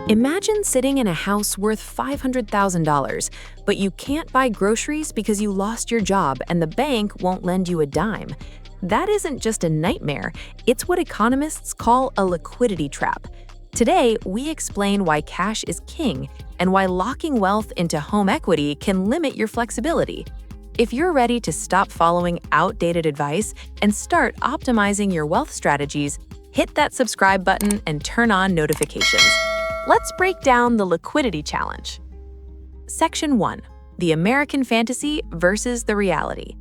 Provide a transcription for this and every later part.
Imagine sitting in a house worth $500,000, but you can't buy groceries because you lost your job and the bank won't lend you a dime. That isn't just a nightmare, it's what economists call a liquidity trap. Today, we explain why cash is king and why locking wealth into home equity can limit your flexibility. If you're ready to stop following outdated advice and start optimizing your wealth strategies, hit that subscribe button and turn on notifications. Let's break down the liquidity challenge. Section 1. The American fantasy versus the reality.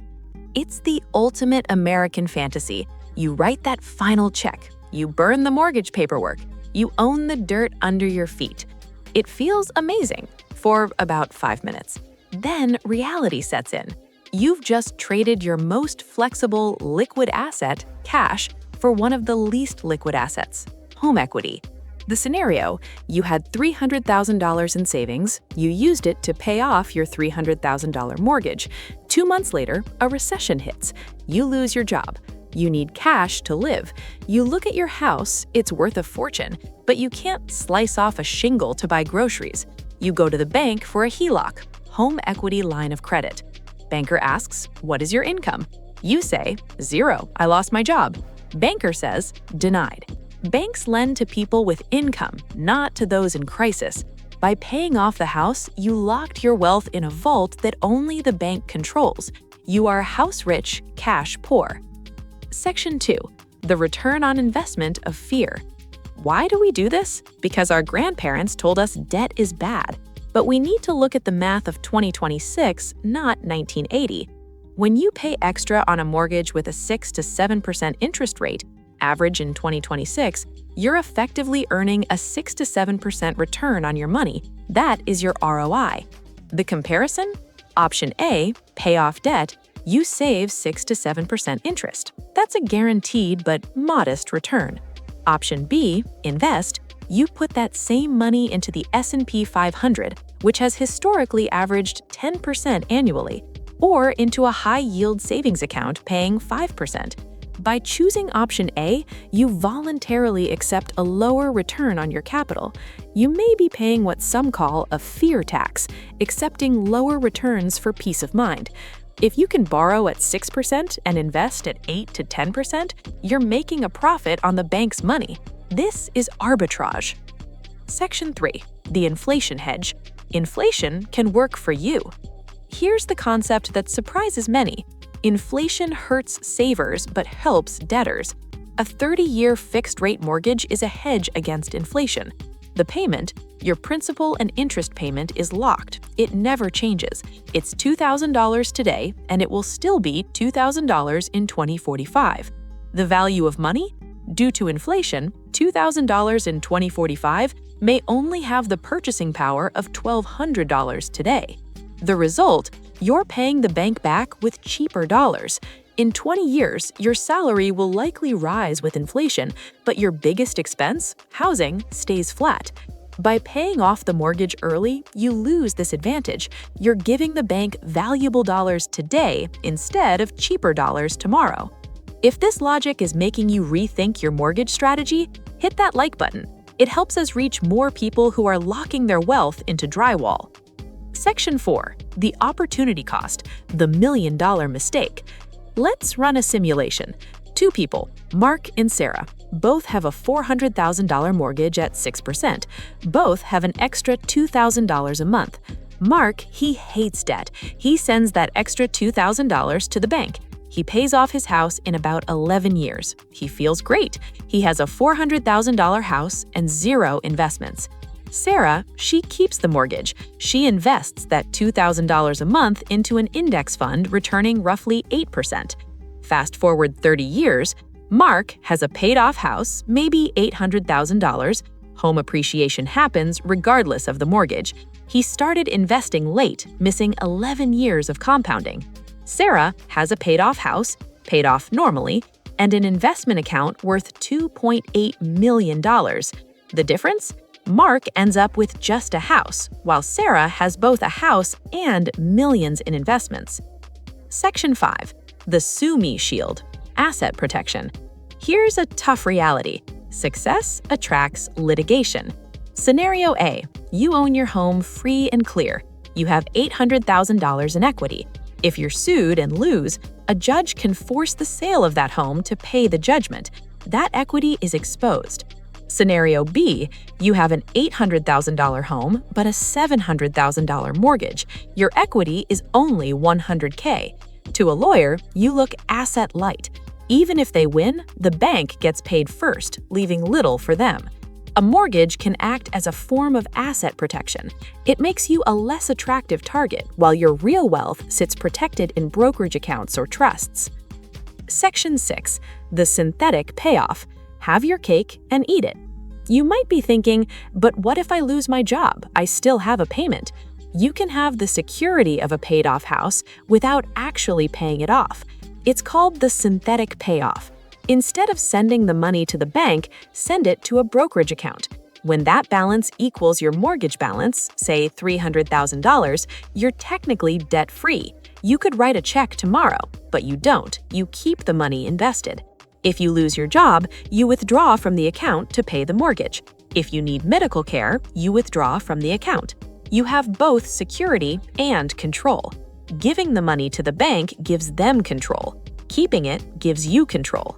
It's the ultimate American fantasy. You write that final check. You burn the mortgage paperwork. You own the dirt under your feet. It feels amazing for about 5 minutes. Then reality sets in. You've just traded your most flexible liquid asset, cash, for one of the least liquid assets, home equity. The scenario: you had $300,000 in savings, you used it to pay off your $300,000 mortgage. 2 months later, a recession hits. You lose your job. You need cash to live. You look at your house, it's worth a fortune, but you can't slice off a shingle to buy groceries. You go to the bank for a HELOC, home equity line of credit. Banker asks, "What is your income?" You say, "0, I lost my job." Banker says, "Denied." Banks lend to people with income, not to those in crisis. By paying off the house, you locked your wealth in a vault that only the bank controls. You are house rich, cash poor. Section 2. The return on investment of fear. Why do we do this? Because our grandparents told us debt is bad. But we need to look at the math of 2026, not 1980. When you pay extra on a mortgage with a 6 to 7% interest rate, average in 2026, you're effectively earning a 6 to 7% return on your money. That is your ROI. The comparison? Option A, pay off debt, you save 6 to 7% interest. That's a guaranteed but modest return. Option B, invest, you put that same money into the S&P 500, which has historically averaged 10% annually, or into a high-yield savings account paying 5%. By choosing option A, you voluntarily accept a lower return on your capital. You may be paying what some call a fear tax, accepting lower returns for peace of mind. If you can borrow at 6% and invest at 8 to 10%, you're making a profit on the bank's money. This is arbitrage. Section 3. The inflation hedge. Inflation can work for you. Here's the concept that surprises many. Inflation hurts savers but helps debtors. A 30-year fixed-rate mortgage is a hedge against inflation. The payment, your principal and interest payment, is locked. It never changes. It's $2,000 today, and it will still be $2,000 in 2045. The value of money? Due to inflation, $2,000 in 2045 may only have the purchasing power of $1,200 today. The result? You're paying the bank back with cheaper dollars. In 20 years, your salary will likely rise with inflation, but your biggest expense, housing, stays flat. By paying off the mortgage early, you lose this advantage. You're giving the bank valuable dollars today instead of cheaper dollars tomorrow. If this logic is making you rethink your mortgage strategy, hit that like button. It helps us reach more people who are locking their wealth into drywall. Section 4. The opportunity cost, the million-dollar mistake. Let's run a simulation. 2 people, Mark and Sarah, both have a $400,000 mortgage at 6%. Both have an extra $2,000 a month. Mark, he hates debt. He sends that extra $2,000 to the bank. He pays off his house in about 11 years. He feels great. He has a $400,000 house and 0 investments. Sarah, she keeps the mortgage. She invests that $2,000 a month into an index fund returning roughly 8%. Fast forward 30 years, Mark has a paid-off house, maybe $800,000. Home appreciation happens regardless of the mortgage. He started investing late, missing 11 years of compounding. Sarah has a paid-off house, paid off normally, and an investment account worth $2.8 million. The difference? Mark ends up with just a house, while Sarah has both a house and millions in investments. Section 5. The Sue Me Shield, Asset Protection. Here's a tough reality. Success attracts litigation. Scenario A, you own your home free and clear. You have $800,000 in equity. If you're sued and lose, a judge can force the sale of that home to pay the judgment. That equity is exposed. Scenario B, you have an $800,000 home but a $700,000 mortgage. Your equity is only $100K. To a lawyer, you look asset light. Even if they win, the bank gets paid first, leaving little for them. A mortgage can act as a form of asset protection. It makes you a less attractive target, while your real wealth sits protected in brokerage accounts or trusts. Section 6. The synthetic payoff. Have your cake and eat it. You might be thinking, but what if I lose my job? I still have a payment. You can have the security of a paid-off house without actually paying it off. It's called the synthetic payoff. Instead of sending the money to the bank, send it to a brokerage account. When that balance equals your mortgage balance, say $300,000, you're technically debt-free. You could write a check tomorrow, but you don't. You keep the money invested. If you lose your job, you withdraw from the account to pay the mortgage. If you need medical care, you withdraw from the account. You have both security and control. Giving the money to the bank gives them control. Keeping it gives you control.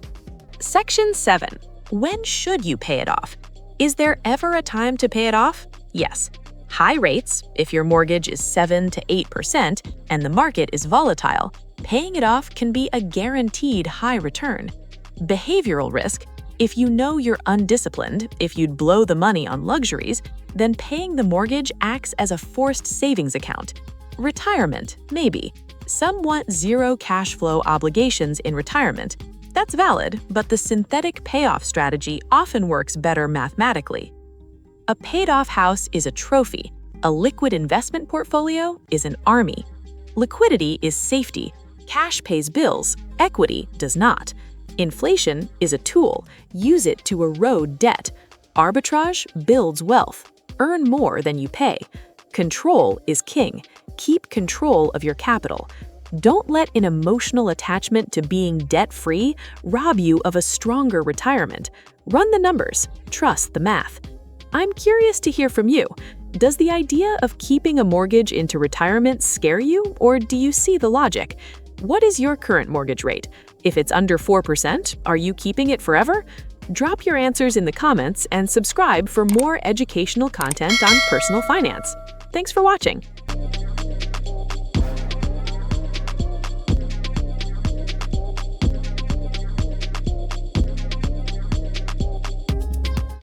Section 7. When should you pay it off? Is there ever a time to pay it off? Yes. High rates, if your mortgage is 7 to 8% and the market is volatile, paying it off can be a guaranteed high return. Behavioral risk, if you know you're undisciplined, if you'd blow the money on luxuries, then paying the mortgage acts as a forced savings account. Retirement, maybe. Some want zero cash flow obligations in retirement. That's valid, but the synthetic payoff strategy often works better mathematically. A paid-off house is a trophy. A liquid investment portfolio is an army. Liquidity is safety. Cash pays bills. Equity does not. Inflation is a tool. Use it to erode debt. Arbitrage builds wealth. Earn more than you pay. Control is king. Keep control of your capital. Don't let an emotional attachment to being debt-free rob you of a stronger retirement. Run the numbers. Trust the math. I'm curious to hear from you. Does the idea of keeping a mortgage into retirement scare you, or do you see the logic? What is your current mortgage rate? If it's under 4%, are you keeping it forever? Drop your answers in the comments and subscribe for more educational content on personal finance. Thanks for watching.